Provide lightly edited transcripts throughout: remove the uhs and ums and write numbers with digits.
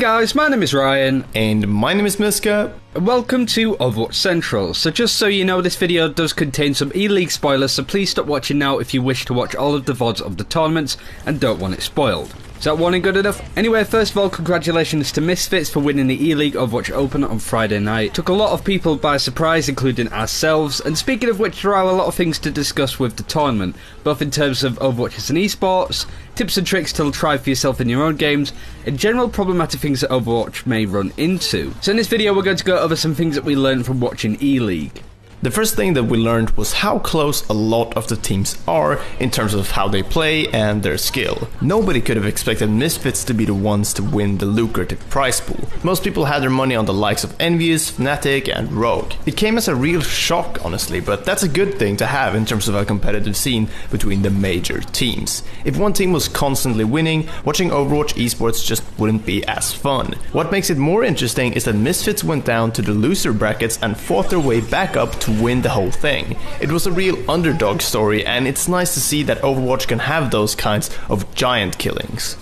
Guys, my name is Ryan. And my name is Miska. Welcome to Overwatch Central. So just so you know, this video does contain some Eleague spoilers, so please stop watching now if you wish to watch all of the VODs of the tournaments and don't want it spoiled. Is that warning good enough? Anyway, first of all, congratulations to Misfits for winning the Eleague Overwatch Open on Friday night. Took a lot of people by surprise, including ourselves, and speaking of which, there are a lot of things to discuss with the tournament, both in terms of Overwatch as an esports, tips and tricks to try for yourself in your own games, and general problematic things that Overwatch may run into. So in this video, we're going to go over some things that we learned from watching Eleague. The first thing that we learned was how close a lot of the teams are in terms of how they play and their skill. Nobody could have expected Misfits to be the ones to win the lucrative prize pool. Most people had their money on the likes of Envious, Fnatic and Rogue. It came as a real shock, honestly, but that's a good thing to have in terms of a competitive scene between the major teams. If one team was constantly winning, watching Overwatch esports just wouldn't be as fun. What makes it more interesting is that Misfits went down to the loser brackets and fought their way back up to win the whole thing. It was a real underdog story, and it's nice to see that Overwatch can have those kinds of giant killings.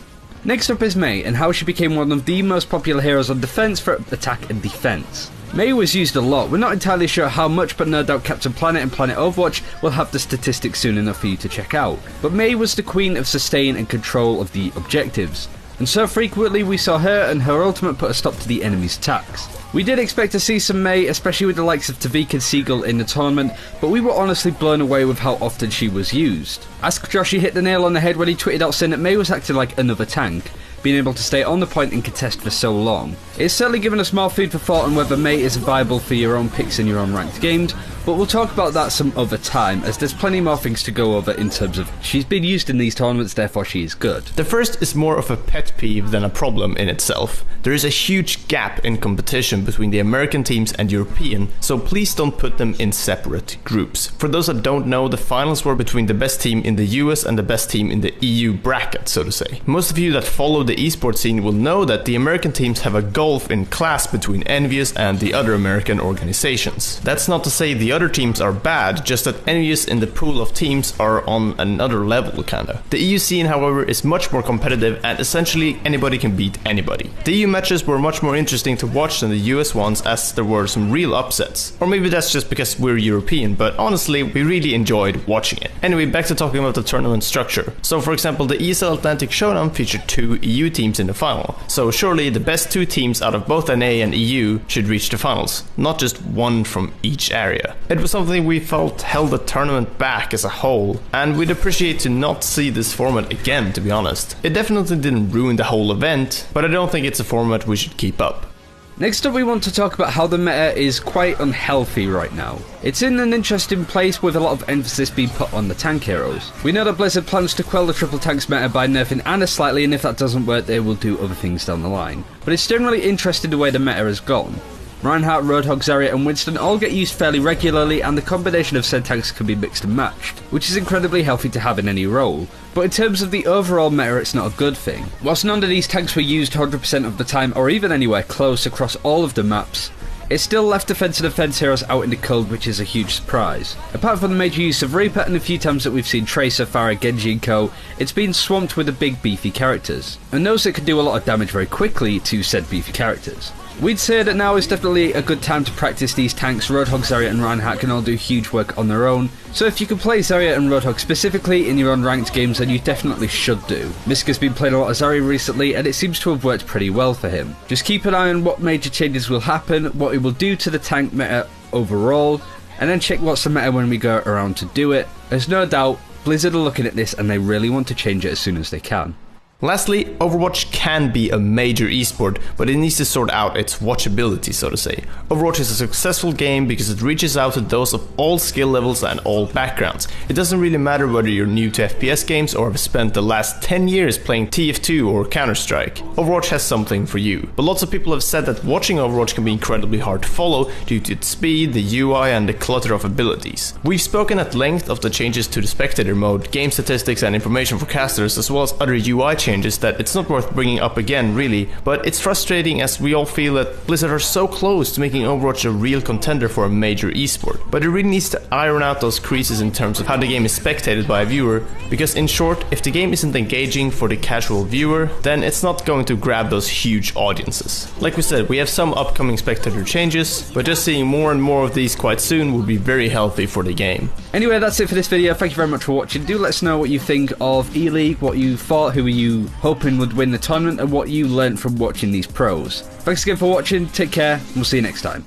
Next up is Mei, and how she became one of the most popular heroes on defense for attack and defense. Mei was used a lot. We're not entirely sure how much, but no doubt Captain Planet and Planet Overwatch will have the statistics soon enough for you to check out. But Mei was the queen of sustain and control of the objectives, and so frequently we saw her and her ultimate put a stop to the enemy's attacks. We did expect to see some Mei, especially with the likes of Tavik and Seagull in the tournament, but we were honestly blown away with how often she was used. Ask Josh, he hit the nail on the head when he tweeted out saying that Mei was acting like another tank, being able to stay on the point and contest for so long. It's certainly given us more food for thought on whether Mei is viable for your own picks in your own ranked games, but we'll talk about that some other time, as there's plenty more things to go over in terms of she's been used in these tournaments, therefore she is good. The first is more of a pet peeve than a problem in itself. There is a huge gap in competition between the American teams and European, so please don't put them in separate groups. For those that don't know, the finals were between the best team in the US and the best team in the EU bracket, so to say. Most of you that follow the esports scene will know that the American teams have a gulf in class between Envious and the other American organizations. That's not to say the other teams are bad, just that Envious in the pool of teams are on another level kinda. The EU scene, however, is much more competitive and essentially anybody can beat anybody. The EU matches were much more interesting to watch than the US ones, as there were some real upsets. Or maybe that's just because we're European, but honestly we really enjoyed watching it. Anyway, back to talking about the tournament structure. So for example, the ESL Atlantic Showdown featured 2 EU teams in the final, so surely the best 2 teams out of both NA and EU should reach the finals, not just one from each area. It was something we felt held the tournament back as a whole, and we'd appreciate to not see this format again, to be honest. It definitely didn't ruin the whole event, but I don't think it's a format we should keep up. Next up, we want to talk about how the meta is quite unhealthy right now. It's in an interesting place with a lot of emphasis being put on the tank heroes. We know that Blizzard plans to quell the triple tanks meta by nerfing Ana slightly, and if that doesn't work they will do other things down the line. But it's generally interesting the way the meta has gone. Reinhardt, Roadhog, Zarya and Winston all get used fairly regularly, and the combination of said tanks can be mixed and matched, which is incredibly healthy to have in any role. But in terms of the overall meta, it's not a good thing. Whilst none of these tanks were used 100% of the time or even anywhere close across all of the maps, it still left defense and offense heroes out in the cold, which is a huge surprise. Apart from the major use of Reaper and a few times that we've seen Tracer, Pharah, Genji and co, it's been swamped with the big beefy characters, and those that can do a lot of damage very quickly to said beefy characters. We'd say that now is definitely a good time to practice these tanks. Roadhog, Zarya and Reinhardt can all do huge work on their own, so if you can play Zarya and Roadhog specifically in your unranked games, then you definitely should do. Miska's been playing a lot of Zarya recently and it seems to have worked pretty well for him. Just keep an eye on what major changes will happen, what it will do to the tank meta overall, and then check what's the meta when we go around to do it. There's no doubt Blizzard are looking at this and they really want to change it as soon as they can. Lastly, Overwatch can be a major esport, but it needs to sort out its watchability, so to say. Overwatch is a successful game because it reaches out to those of all skill levels and all backgrounds. It doesn't really matter whether you're new to FPS games or have spent the last 10 years playing TF2 or Counter-Strike. Overwatch has something for you. But lots of people have said that watching Overwatch can be incredibly hard to follow due to its speed, the UI and the clutter of abilities. We've spoken at length of the changes to the spectator mode, game statistics and information for casters, as well as other UI changes changes that it's not worth bringing up again really, but it's frustrating as we all feel that Blizzard are so close to making Overwatch a real contender for a major esport. But it really needs to iron out those creases in terms of how the game is spectated by a viewer, because in short, if the game isn't engaging for the casual viewer, then it's not going to grab those huge audiences. Like we said, we have some upcoming spectator changes, but just seeing more and more of these quite soon would be very healthy for the game. Anyway, that's it for this video. Thank you very much for watching. Do let us know what you think of Eleague, what you thought, who were you hoping would win the tournament, and what you learnt from watching these pros. Thanks again for watching, take care, and we'll see you next time.